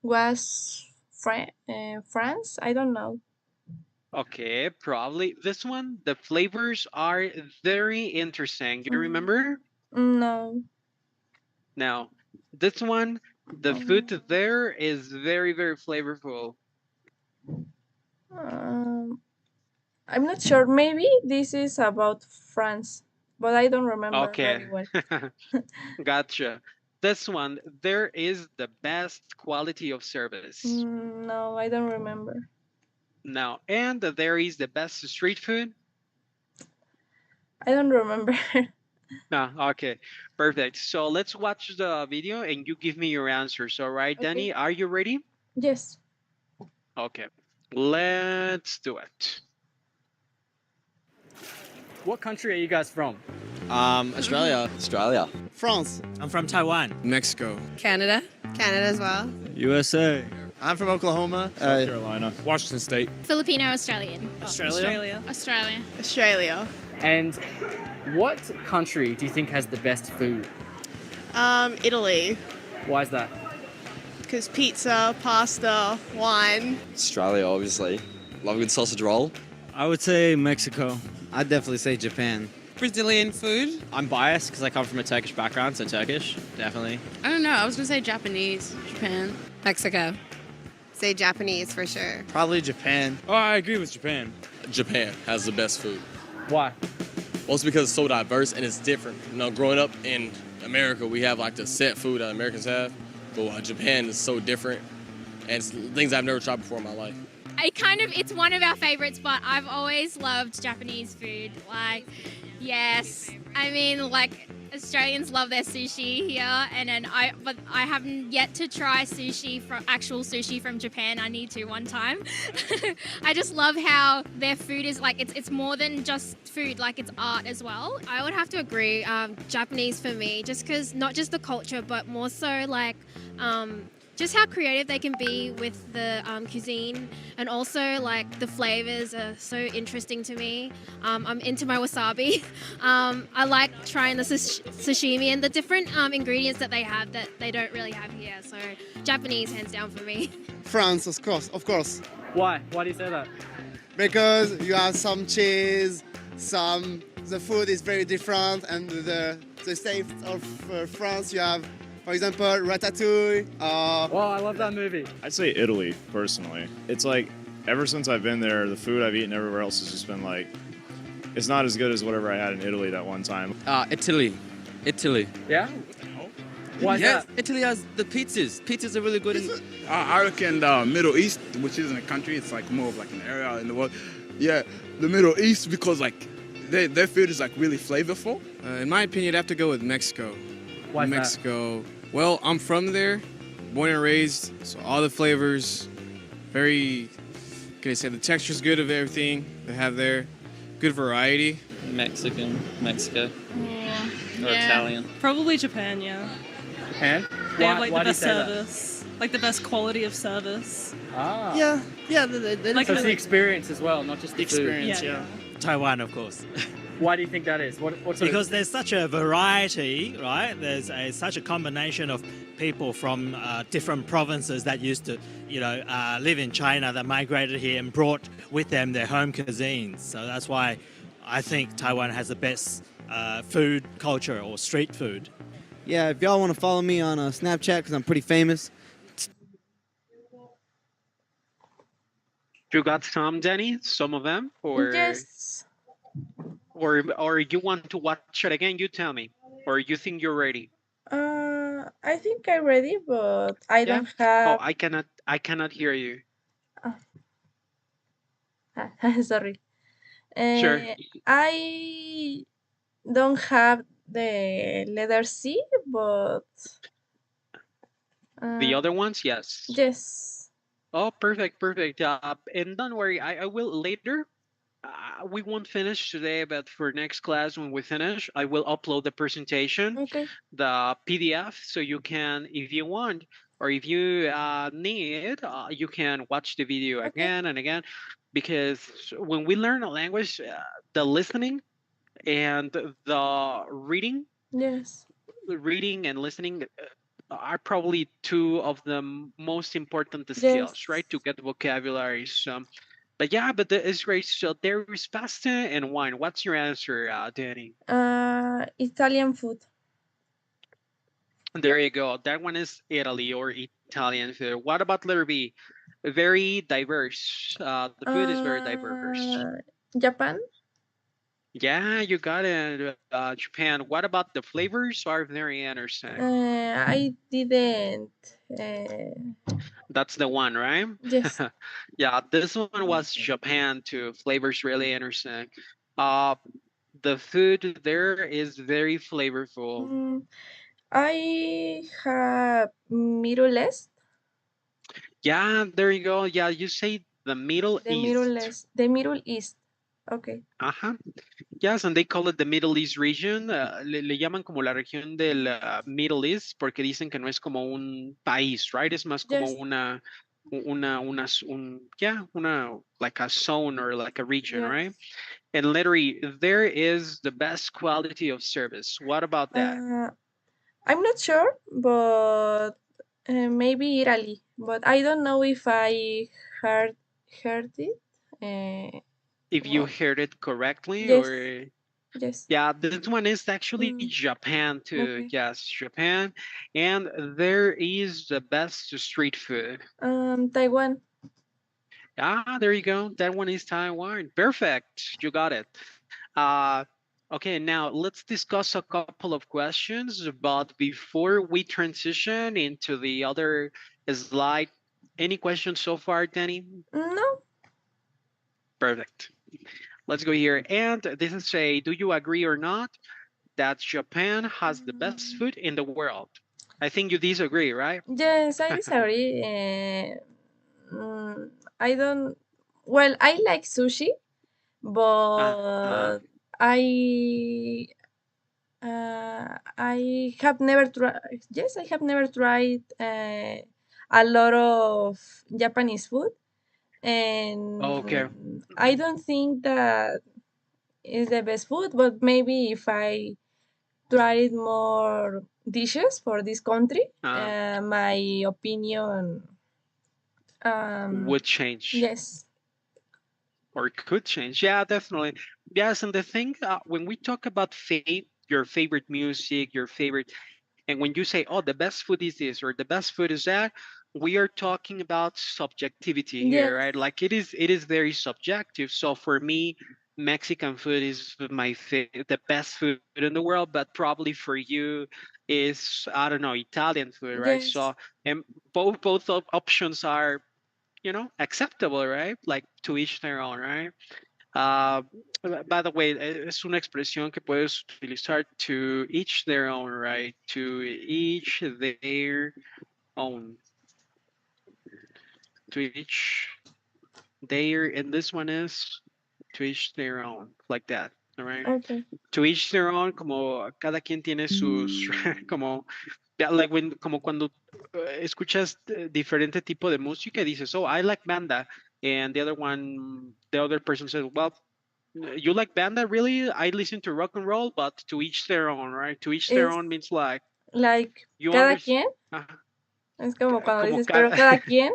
was France. I don't know.
Okay, probably this one. The flavors are very interesting. You remember?
No.
Now, this one, the food there is very, very flavorful.
I'm not sure. Maybe this is about France, but I don't remember
Okay,
very well.
gotcha. This one, there is the best quality of service.
No, I don't remember.
Now, and there is the best street food.
I don't remember.
No, okay, perfect. So let's watch the video and you give me your answers. All right, Danny, are you ready?
Yes.
Okay, let's do it.
What country are you guys from?
Australia.
France.
I'm from Taiwan.
Mexico.
Canada. Canada as well.
USA. I'm from Oklahoma.
South Carolina.
Washington State.
Filipino Australian.
Australia?
Australia.
Australia.
And what country do you think has the best food?
Italy.
Why is that?
Because pizza, pasta, wine.
Australia, obviously. Love a good sausage roll.
I would say Mexico. I'd definitely say Japan.
Brazilian food.
I'm biased because I come from a Turkish background, so Turkish, definitely.
I don't know. I was gonna say Japanese, Japan, Mexico.
Say Japanese for sure.
Probably Japan. Oh, I agree with Japan.
Japan has the best food.
Why?
Well, it's because it's so diverse and it's different. Growing up in America, we have like the set food that Americans have, but Japan is so different, and it's things I've never tried before in my life.
It's one of our favorites, but I've always loved Japanese food. Like, yes, I mean, like, Australians love their sushi here, but I haven't yet to try actual sushi from Japan. I need to one time. I just love how their food is like, it's more than just food, like it's art as well.
I would have to agree. Japanese for me, just because not just the culture, but more so like just how creative they can be with the cuisine, and also like the flavors are so interesting to me. I'm into my wasabi. I like trying the sashimi and the different ingredients that they have that they don't really have here. So Japanese, hands down for me.
France, of course.
Why? Why do you say that?
Because you have some cheese, the food is very different, and the state of France, you have, for example, ratatouille.
I love that movie.
I'd say Italy, personally. It's like, ever since I've been there, the food I've eaten everywhere else has just been like, it's not as good as whatever I had in Italy that one time.
Italy.
Yeah? Why is
Yes,
that?
Italy has the pizzas. Pizzas are really good.
I reckon the Middle East, which isn't a country, it's like more of like an area in the world. Yeah, the Middle East, because like their food is like really flavorful.
In my opinion, you'd have to go with Mexico.
Why is that?
Mexico. Well, I'm from there, born and raised, so all the flavors, very, can I say, the texture's good of everything they have there. Good variety.
Mexico.
Yeah.
Or Italian.
Probably Japan, yeah.
Japan?
They have like
why
the
do you
best
say that?
service. Like the best quality of service.
Ah.
Yeah. They
Like
So it's the
really-
experience as well, not just the food.
Experience,
Yeah,
yeah.
Taiwan, of course.
Why do you think that is? What sort
Because
of...
there's such a variety, right? There's such a combination of people from different provinces that used to, live in China that migrated here and brought with them their home cuisines. So that's why I think Taiwan has the best food culture or street food.
Yeah, if y'all want to follow me on Snapchat, because I'm pretty famous.
You got some, Danny? Some of them?
Yes.
Or you want to watch it again? You tell me. Or you think you're ready?
I think I'm ready, but I
Yeah?
don't have.
Oh, I cannot hear you.
Sorry.
Sure.
I don't have the letter C, but
The other ones, yes.
yes.
Oh, perfect. And don't worry, I will later. We won't finish today, but for next class when we finish, I will upload the presentation,
Okay.
the PDF, so you can, if you want, or if you need, you can watch the video again and again, because when we learn a language, the listening and the
Yes.
reading and listening are probably two of the most important skills,
Yes.
right? To get vocabulary. So, but yeah, but it's great. So there is pasta and wine. What's your answer, Danny?
Italian food.
There you go. That one is Italy or Italian food. What about letter B? Very diverse. The food is very diverse.
Japan.
Yeah, you got it. Japan. What about the flavors? Are very interesting.
I didn't.
That's the one, right?
Yes.
Yeah, this one was Japan too. Flavors really interesting. Uh, the food there is very flavorful.
I have Middle East.
Yeah, there you go. Yeah, you say the Middle
The
East.
Middle East. The Middle East. Okay.
Ajá. Yes, and they call it the Middle East region. Le llaman como la región del Middle East porque dicen que no es como un país, right? Es más como
Yes.
una, like a zone or like a region,
Yes.
right? And literally, there is the best quality of service. What about that?
I'm not sure, but maybe Italy. But I don't know if I heard it.
If you heard it correctly,
Yes.
or
Yes.
Yeah, this one is actually
Mm,
Japan too.
okay.
Yes, Japan. And there is the best street food.
Taiwan.
Ah, there you go. That one is Taiwan. Perfect. You got it. Uh, okay, now let's discuss a couple of questions. But before we transition into the other slide, any questions so far, Danny?
No.
Perfect. Let's go here. And this is a, do you agree or not that Japan has the best food in the world? I think you disagree, right?
Yes, I disagree. I don't. Well, I like sushi,
Uh-huh.
but I have never tried. Yes, I have never tried a lot of Japanese food,
Okay.
and I don't think that is the best food. But maybe if I tried more dishes for this country,
Uh,
my opinion.
would change
Yes,
or could change. Yeah, definitely. Yes, and the thing when we talk about your favorite music, your favorite, and when you say, "Oh, the best food is this" or "the best food is that," we are talking about subjectivity here,
yes,
right? Like it is very subjective. So for me, Mexican food is the best food in the world, but probably for you is, I don't know, Italian food, right? So
yes.
and both options are, acceptable, right? Like to each their own, right? Uh, by the way, es una expresión que puedes utilizar to each their own, right? To each their own. To each their, and this one is to each their own, like that, all right?
Okay.
To each their own, como cada quien tiene sus, como, yeah, like como cuando escuchas diferente tipo de música y dices, oh, I like banda, and the other person says, well, you like banda, really? I listen to rock and roll, but to each their own, right? To each their
Es
own means like
like
you
cada
understand.
quien. Es como cuando
Como
dices, pero
cada.
cada quien.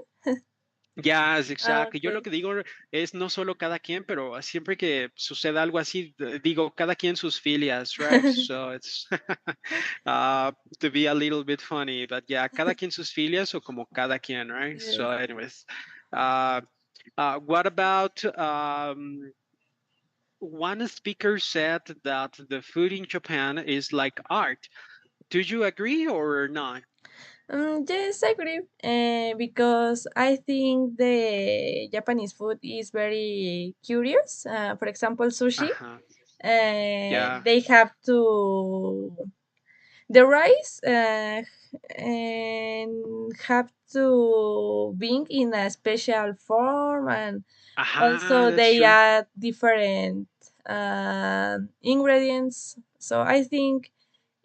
Ya, es
Ah,
exacto. Yo lo
okay.
que digo es no solo cada quien, pero siempre que suceda algo así, digo cada quien sus filias, right? So it's uh, to be a little bit funny, but yeah, cada quien sus filias o como cada quien, right?
Yes.
So, anyways, uh, what about one speaker said that the food in Japan is like art. Do you agree or not?
Yes, I agree. Because I think the Japanese food is very curious. For example, sushi.
Uh-huh. Yeah.
They have to the rice and have to be in a special form, and
Aha,
also
that's
they
true.
add different ingredients. So I think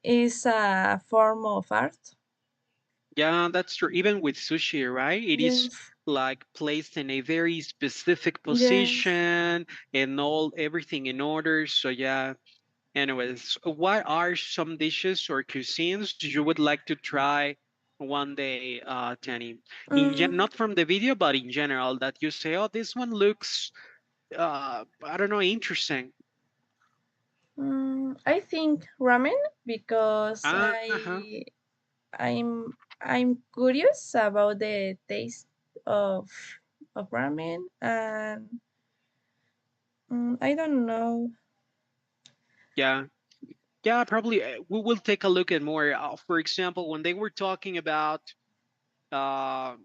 it's a form of art.
Yeah, that's true. Even with sushi, right? It is
Yes,
like placed in a very specific
yes.
position and everything in order. So yeah. Anyways, what are some dishes or cuisines you would like to try one day, Tanny?
Mm,
Not from the video, but in general, that you say, oh, this one looks, I don't know, interesting.
I think ramen because
Uh-huh.
I'm curious about the taste of of ramen, and I don't know.
Yeah. Yeah, probably we will take a look at more. For example, when they were talking about, uh,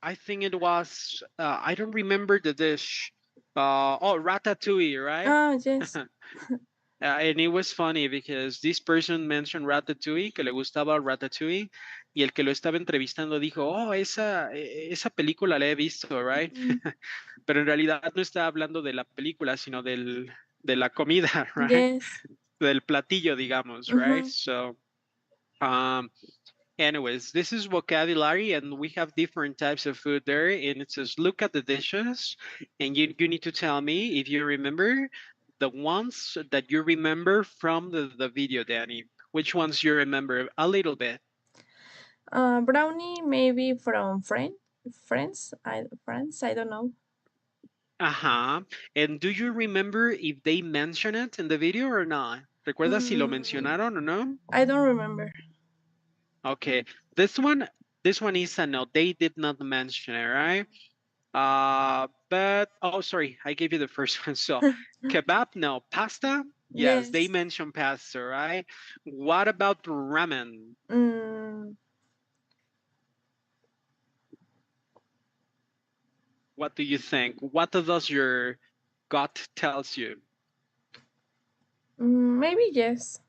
I think it was, I don't remember the dish. Oh, ratatouille, right?
Oh yes.
And it was funny because this person mentioned Ratatouille, que le gustaba Ratatouille, y el que lo estaba entrevistando dijo, oh, esa película la he visto, right?
Mm,
Pero en realidad no estaba hablando de la película, sino de la comida, right?
yes.
Del platillo, digamos, right?
Mm-hmm.
So, um, anyways, this is vocabulary, and we have different types of food there. And it says, look at the dishes, and you need to tell me if you remember the ones that you remember from the video, Danny. Which ones you remember a little bit?
Brownie maybe from friends. I don't know.
Ajá. And do you remember if they mention it in the video or not? ¿Recuerdas si lo
Mm,
mencionaron o no?
I don't remember.
Okay. This one, this one is a no. They did not mention it, right? But oh, sorry, I gave you the first one. So, kebab, no. Pasta, yes, they
Yes.
mentioned pasta, right? What about ramen?
Mm,
What do you think? What does your gut tells you?
maybe yes.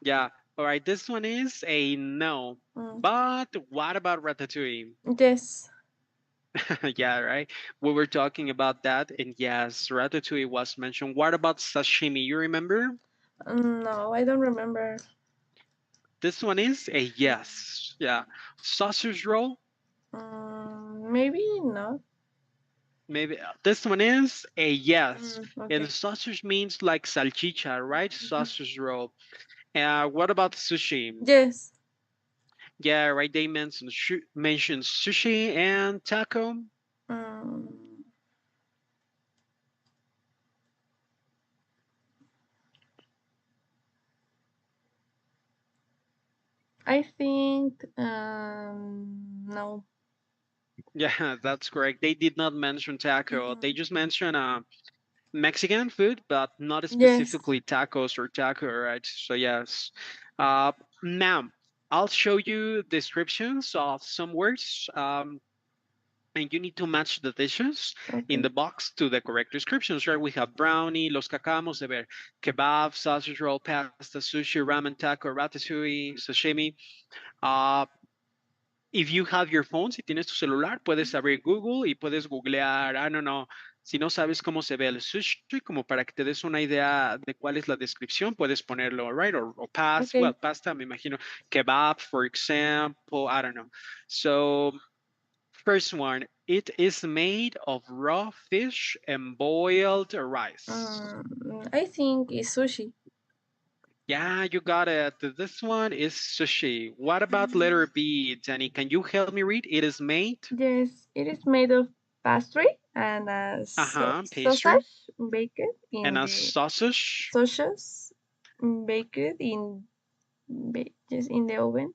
Yeah. All right. This one is a no.
Mm,
But what about ratatouille?
yes.
Yeah, right. We were talking about that, and yes, ratatouille was mentioned. What about sashimi? You remember?
No, I don't remember.
This one is a yes. Yeah. Sausage roll?
Maybe not.
Maybe. This one is a yes.
Okay.
And sausage means like salchicha, right?
Mhm.
Sausage roll. What about sushi?
Yes.
Yeah, right. They mentioned sushi and taco.
Um, I think no.
Yeah, that's correct. They did not mention taco. They just mentioned Mexican food, but not
Yes.
specifically tacos or taco, right? So yes. Uh, Now I'll show you descriptions of some words, and you need to match the dishes in
Okay.
the box to the correct descriptions, right? We have brownie, los cacamos de ver, kebab, sausage roll, pasta, sushi, ramen, taco, ratatouille, sashimi. Uh, if you have your phone, si tienes tu celular, puedes abrir Google y puedes googlear, I don't know, si no sabes cómo se ve el sushi, como para que te des una idea de cuál es la descripción, puedes ponerlo, right? Or pasta, well,
Okay.
pasta, me imagino, kebab, for example, I don't know. So, first one, it is made of raw fish and boiled rice.
I think it's sushi.
Yeah, you got it. This one is sushi. What about letter B, Danny? Can you help me read? It is made.
Yes, it is made of pastry and
Pastry
sausage baked
and
in
a
the
sausage
sausage baked in just in the oven.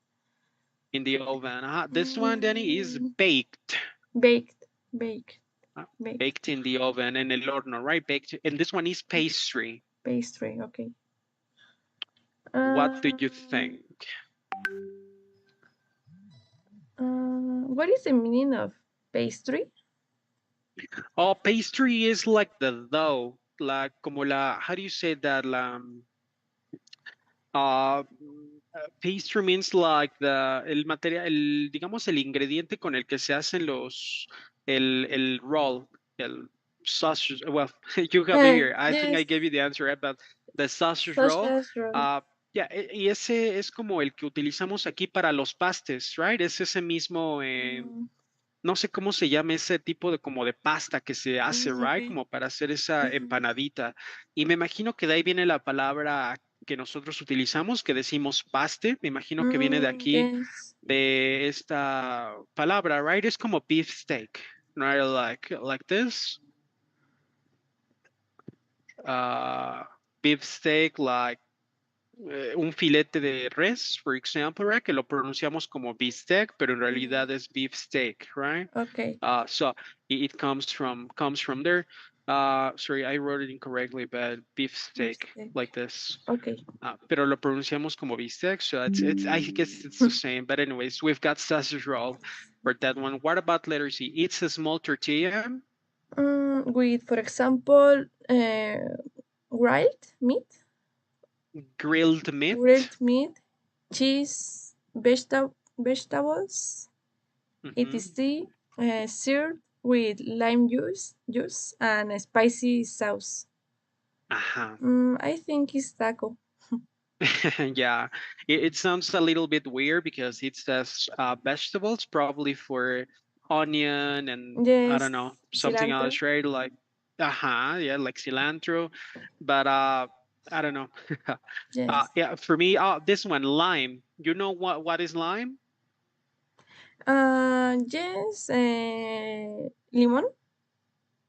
in the oven. This one, Danny, is
Mm,
baked.
baked, baked,
Uh,
baked
Baked in the oven en el horno, right? Baked. And this one is pastry.
pastry. Okay.
What do you
Um,
think?
what is the meaning of pastry?
Oh, pastry is like the dough, like como la, how do you say that? Uh, Pastry means like el material, digamos el ingrediente con el que se hacen el roll, el sausage. Well, you have it here. I think I
Yes,
gave you the answer, right? But the sausage roll,
sausage roll.
uh, yeah, y ese es como el que utilizamos aquí para los pastes, right? Es ese mismo,
Mm,
no sé cómo se llama ese tipo de como de pasta que se hace, right?
okay.
Como para hacer esa
Mhm.
empanadita. Y me imagino que de ahí viene la palabra que nosotros utilizamos, que decimos paste. Me imagino que viene de aquí,
Yes.
de esta palabra, right? Es como beef steak, right? Like this. Uh, Beef steak, like un filete de res, for example, right? Que lo pronunciamos como bistec, pero en realidad es beef steak, right?
Okay.
So it comes from there. Sorry, I wrote it incorrectly, but beef steak
Mistake.
like this.
Okay.
Pero lo pronunciamos como bistec, so it's I guess it's the same. But anyways, we've got sausage roll for that one. What about letter C? It's a small tortilla,
With, for example, grilled meat,
grilled meat.
grilled meat, cheese, vegetables,
Mhm.
etc. Served with lime juice and a spicy sauce.
Ajá.
I think it's taco.
Yeah, it sounds a little bit weird because it says vegetables, probably for onion and I
Yes,
don't know, something
cilantro.
else, right? Like, yeah, like cilantro. But I don't know.
Yes.
Yeah, for me, this one, lime. You know what is lime?
Yes. Limon.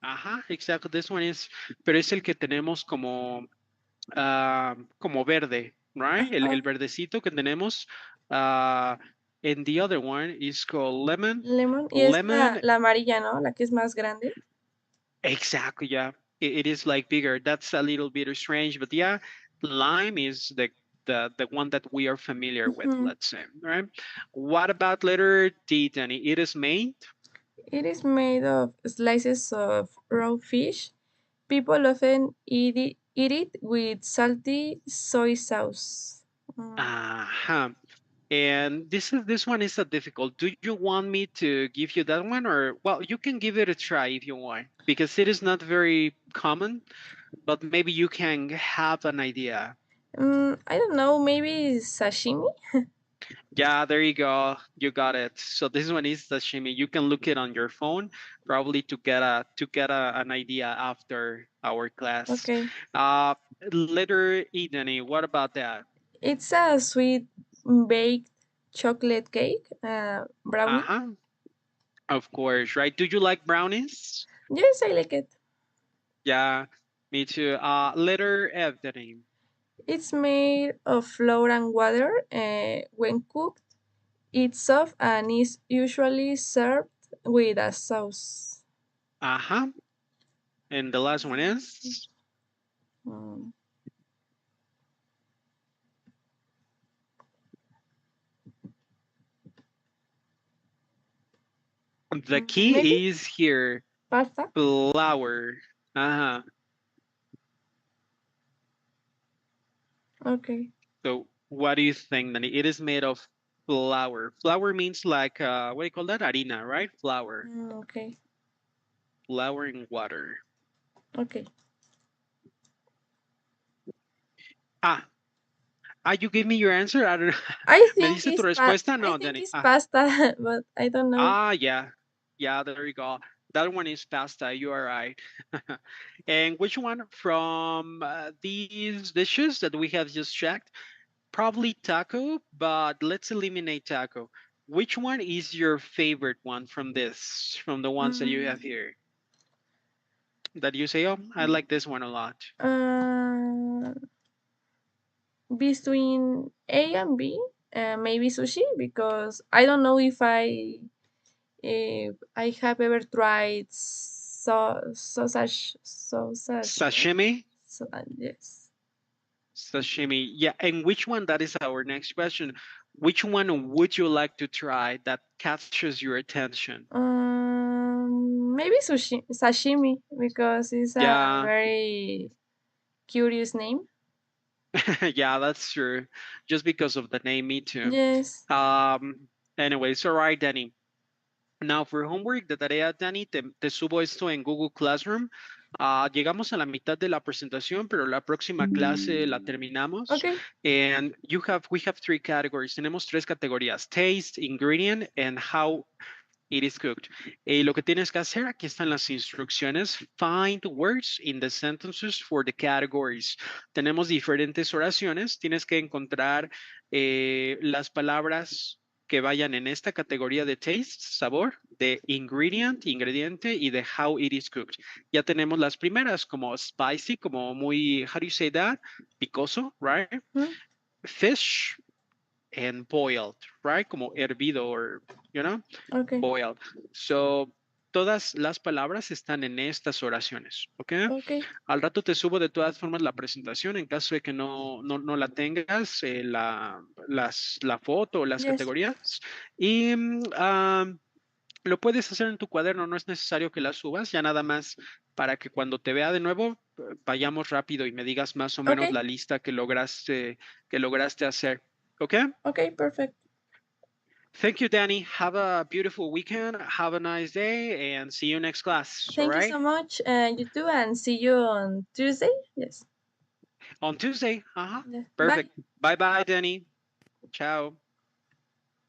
Ajá, exacto. This one is, pero es el que tenemos como verde, right? El
Ajá.
verdecito que tenemos. Uh, and the other one is called lemon.
Lemon. Y es
Lemon,
la amarilla, ¿no? La que es más grande.
exactly, yeah. It is like bigger. That's a little bit strange, but yeah, lime is the one that we are familiar with,
Mhm.
let's say, right? What about letter D, Danny? It is made.
It is made of slices of raw fish. People often eat it with salty soy sauce.
Uh-huh. And this one is a difficult. Do you want me to give you that one, or well, you can give it a try if you want, because it is not very common, but maybe you can have an idea.
I don't know, maybe sashimi?
Yeah, there you go. You got it. So this one is sashimi. You can look it on your phone, probably an idea after our class.
Okay.
Uh, letter E, Danny. What about that?
It's a sweet baked chocolate cake, brownie.
Uh-huh. Of course, right? Do you like brownies?
Yes, I like it.
Yeah, me too. Letter F, Danny.
It's made of flour and water. When cooked, it's soft and is usually served with a sauce.
Uh-huh. And the last one is
Mm,
the
Maybe
key is here.
pasta.
Flour. Uh-huh.
Okay.
So what do you think, Danny? It is made of flour. Flour means like what do you call that? Harina, right? Flour.
Okay.
Flour and water.
Okay.
Ah, you gave me your answer? I don't know.
I
¿Me
think
dice tu
it's
respuesta?
I
No,
think
Danny.
it's pasta, but I don't know.
Yeah. Yeah, there you go. That one is pasta. You are right. And which one from these dishes that we have just checked? Probably taco, but let's eliminate taco. Which one is your favorite one from the ones that you have
Mm,
here? That you say, oh, I like this one a lot.
uh, Between A and B, maybe sushi because I don't know if I have ever tried sausage.
Sashimi?
Yes.
Sashimi. Yeah, and which one? That is our next question. Which one would you like to try that catches your attention?
Maybe sashimi because it's a
Yeah,
very curious name.
yeah, that's true. Just because of the name, me too.
Yes.
Anyways, all right, Danny. Now, for homework de tarea, Danny, te subo esto en Google Classroom. Llegamos a la mitad de la presentación, pero la próxima clase la terminamos.
Okay.
And we have three categories. Tenemos tres categorías: taste, ingredient, and how it is cooked. Lo que tienes que hacer, aquí están las instrucciones. Find words in the sentences for the categories. Tenemos diferentes oraciones. Tienes que encontrar las palabras que vayan en esta categoría de taste, sabor, de ingredient, ingrediente y de how it is cooked. Ya tenemos las primeras como spicy, como muy, how do you say that? Picoso, right? Fish and boiled, right? Como hervido or, you know?
Okay.
Boiled. So, todas las palabras están en estas oraciones, ¿ok?
Okay.
Al rato te subo de todas formas la presentación en caso de que no la tengas, la foto o las
Yes.
categorías. Y lo puedes hacer en tu cuaderno, no es necesario que la subas, ya nada más para que cuando te vea de nuevo vayamos rápido y me digas más o menos
Okay.
la lista que lograste hacer, ¿ok?
Okay. Perfect.
Thank you, Danny. Have a beautiful weekend. Have a nice day and see you next class. All
Thank you
right?
so much. You too, and see you on Tuesday. Yes.
On Tuesday. Uh-huh.
Yeah. Bye.
Perfect. Bye bye, Danny. Ciao.